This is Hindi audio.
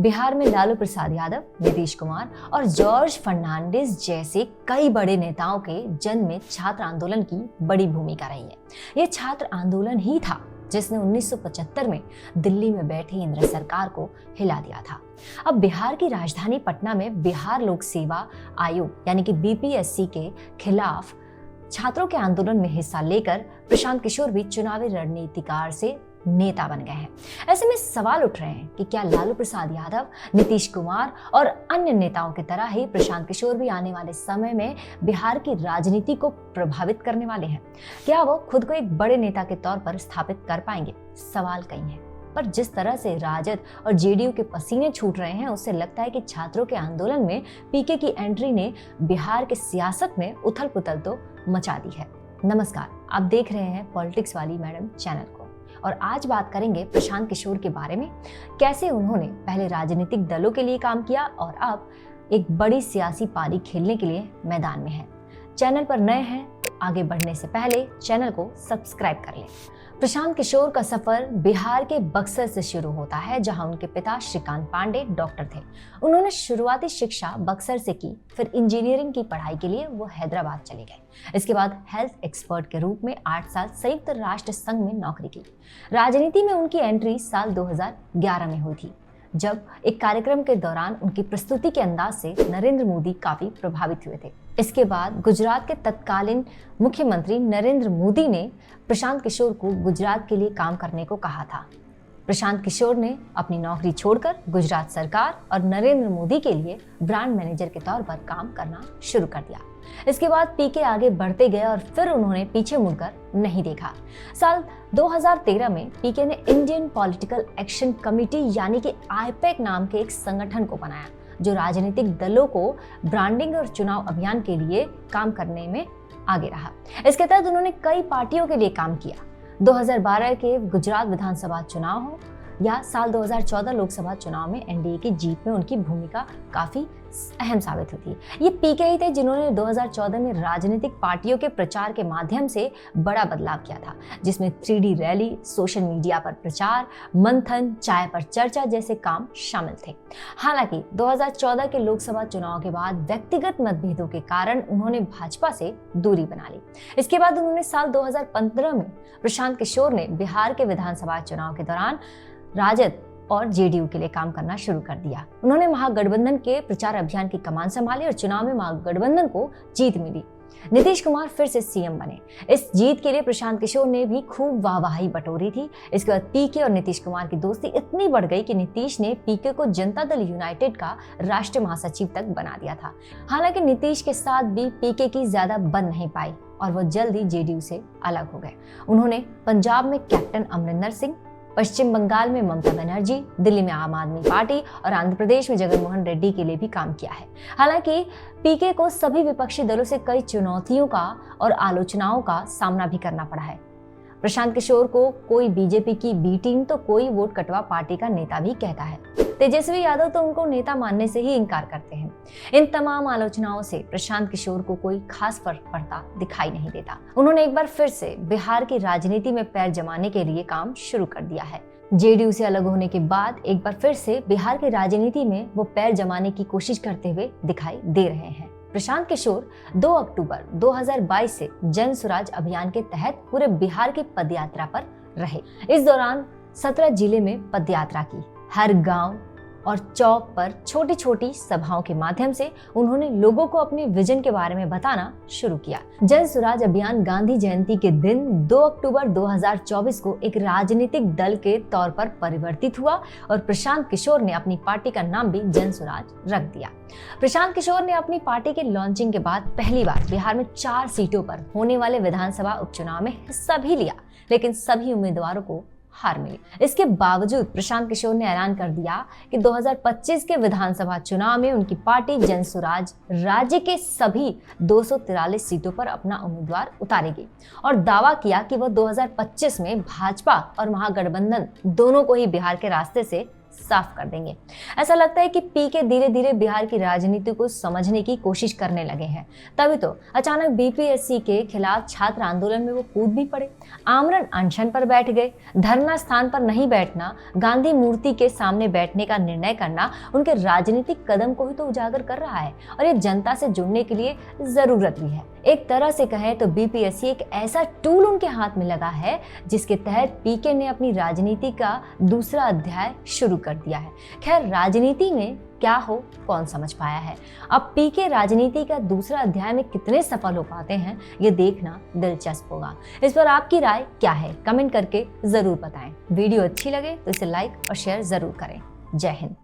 बिहार में लालू प्रसाद यादव, नीतीश कुमार और जॉर्ज फर्नांडिस जैसे कई बड़े नेताओं के जन्म में छात्र आंदोलन की बड़ी भूमिका रही है। यह छात्र आंदोलन ही था जिसने 1975 में दिल्ली में बैठी इंदिरा सरकार को हिला दिया था। अब बिहार की राजधानी पटना में बिहार लोक सेवा आयोग यानी कि बीपीएससी के खिलाफ छात्रों के आंदोलन में हिस्सा लेकर प्रशांत किशोर भी चुनावी रणनीतिकार से नेता बन गए हैं। ऐसे में सवाल उठ रहे हैं कि क्या लालू प्रसाद यादव, नीतीश कुमार और अन्य नेताओं की तरह ही प्रशांत किशोर भी आने वाले समय में बिहार की राजनीति को प्रभावित करने वाले हैं? क्या वो खुद को एक बड़े नेता के तौर पर स्थापित कर पाएंगे? सवाल कई हैं, पर जिस तरह से राजद और जेडीयू के पसीने छूट रहे हैं, उससे लगता है कि छात्रों के आंदोलन में पीके की एंट्री ने बिहार के सियासत में उथल पुथल तो मचा दी है। नमस्कार, आप देख रहे हैं पॉलिटिक्स वाली मैडम चैनल को और आज बात करेंगे प्रशांत किशोर के बारे में, कैसे उन्होंने पहले राजनीतिक दलों के लिए काम किया और अब एक बड़ी सियासी पारी खेलने के लिए मैदान में है। चैनल पर नए हैं तो आगे बढ़ने से पहले चैनल को सब्सक्राइब कर लें। प्रशांत किशोर का सफर बिहार के बक्सर से शुरू होता है, जहां उनके पिता श्रीकांत पांडे डॉक्टर थे। उन्होंने शुरुआती शिक्षा बक्सर से की, फिर इंजीनियरिंग की पढ़ाई के लिए वो हैदराबाद चले गए। इसके बाद हेल्थ एक्सपर्ट के रूप में 8 साल संयुक्त राष्ट्र संघ में नौकरी की। राजनीति में उनकी एंट्री साल 2011 में हुई थी, जब एक कार्यक्रम के दौरान उनकी प्रस्तुति के अंदाज से नरेंद्र मोदी काफी प्रभावित हुए थे। इसके बाद गुजरात के तत्कालीन मुख्यमंत्री नरेंद्र मोदी ने प्रशांत किशोर को गुजरात के लिए काम करने को कहा था। प्रशांत किशोर ने अपनी नौकरी छोड़कर गुजरात सरकार और नरेंद्र मोदी के लिए ब्रांड मैनेजर के तौर पर काम करना शुरू कर दिया। इसके बाद पीके आगे बढ़ते गए और फिर उन्होंने पीछे मुड़कर नहीं देखा। साल 2013 में पीके ने इंडियन पॉलिटिकल एक्शन कमेटी यानी कि आईपैक नाम के एक संगठन को बनाया, जो राजनीतिक दलों को ब्रांडिंग और चुनाव अभियान के लिए काम करने में आगे रहा। इसके तहत उन्होंने कई पार्टियों के लिए काम किया। 2012 के गुजरात विधानसभा चुनाव हो या साल 2014 लोकसभा चुनाव में एनडीए की जीत में उनकी भूमिका काफी अहम साबित हुई थी। ये पीके ही थे जिन्होंने 2014 में राजनीतिक पार्टियों के प्रचार के माध्यम से बड़ा बदलाव किया था, जिसमें 3D रैली, सोशल मीडिया पर प्रचार, मंथन, चाय पर चर्चा जैसे काम शामिल थे। हालांकि 2014 के लोकसभा चुनाव के बाद व्यक्तिगत मतभेदों के कारण उन्होंने भाजपा से दूरी बना ली। इसके बाद उन्होंने साल 2015 में प्रशांत किशोर ने बिहार के विधानसभा चुनाव के दौरान राजद और जेडीयू के लिए काम करना शुरू कर दिया। उन्होंने महागठबंधन के प्रचार अभियान की कमान संभाली और चुनाव में महागठबंधन को जीत मिली। नीतीश कुमार फिर से सीएम बने। इस जीत के लिए प्रशांत किशोर ने भी खूब वाहवाही बटोरी थी। इसके बाद पीके और नीतीश कुमार की दोस्ती इतनी बढ़ गई कि नीतीश ने पीके को जनता दल यूनाइटेड का राष्ट्रीय महासचिव तक बना दिया था। हालांकि नीतीश के साथ भी पीके की ज्यादा बन नहीं पाई और वो जल्द ही जेडीयू से अलग हो गए। उन्होंने पंजाब में कैप्टन अमरिंदर सिंह, पश्चिम बंगाल में ममता बनर्जी, दिल्ली में आम आदमी पार्टी और आंध्र प्रदेश में जगनमोहन रेड्डी के लिए भी काम किया है। हालांकि पीके को सभी विपक्षी दलों से कई चुनौतियों का और आलोचनाओं का सामना भी करना पड़ा है। प्रशांत किशोर को कोई बीजेपी की बी टीम तो कोई वोट कटवा पार्टी का नेता भी कहता है। तेजस्वी यादव तो उनको नेता मानने से ही इनकार करते हैं। इन तमाम आलोचनाओं से प्रशांत किशोर को कोई खास फर्क पड़ता दिखाई नहीं देता। उन्होंने एक बार फिर से बिहार की राजनीति में पैर जमाने के लिए काम शुरू कर दिया है। जेडीयू से अलग होने के बाद एक बार फिर से बिहार की राजनीति में वो पैर जमाने की कोशिश करते हुए दिखाई दे रहे हैं। प्रशांत किशोर 2 अक्टूबर 2022 से जन स्वराज अभियान के तहत पूरे बिहार की पदयात्रा पर रहे। इस दौरान 17 जिले में पदयात्रा की। हर गांव और चौक पर छोटी छोटी सभाओं के माध्यम से उन्होंने लोगों को अपने विजन के बारे में बताना शुरू किया। जन स्वराज अभियान गांधी जयंती के दिन 2 अक्टूबर 2024 को एक राजनीतिक दल के तौर पर परिवर्तित हुआ और प्रशांत किशोर ने अपनी पार्टी का नाम भी जन स्वराज रख दिया। प्रशांत किशोर ने अपनी पार्टी के लॉन्चिंग के बाद पहली बार बिहार में 4 सीटों पर होने वाले विधानसभा उपचुनाव में हिस्सा भी लिया, लेकिन सभी उम्मीदवारों को हार मिली। इसके बावजूद प्रशांत किशोर ने ऐलान कर दिया कि 2025 के विधानसभा चुनाव में उनकी पार्टी जन स्वराज राज्य के सभी 243 सीटों पर अपना उम्मीदवार उतारेगी और दावा किया कि वह 2025 में भाजपा और महागठबंधन दोनों को ही बिहार के रास्ते से साफ कर देंगे। ऐसा लगता है कि पीके धीरे धीरे बिहार की राजनीति को समझने की कोशिश करने लगे हैं। तभी तो अचानक बीपीएससी के खिलाफ छात्र आंदोलन में वो कूद भी पड़े, आमरण अनशन पर बैठ गए। धरना स्थान पर नहीं बैठना, गांधी मूर्ति के सामने बैठने का निर्णय करना उनके राजनीतिक कदम को ही तो उजागर कर रहा है और ये जनता से जुड़ने के लिए जरूरत भी है। एक तरह से कहें तो बीपीएससी एक ऐसा टूल उनके हाथ में लगा है जिसके तहत पीके ने अपनी राजनीति का दूसरा अध्याय शुरू कर दिया है। खैर, राजनीति में क्या हो कौन समझ पाया है। अब पीके राजनीति का दूसरा अध्याय में कितने सफल हो पाते हैं ये देखना दिलचस्प होगा। इस पर आपकी राय क्या है, कमेंट करके जरूर बताएं। वीडियो अच्छी लगे तो इसे लाइक और शेयर जरूर करें। जय हिंद।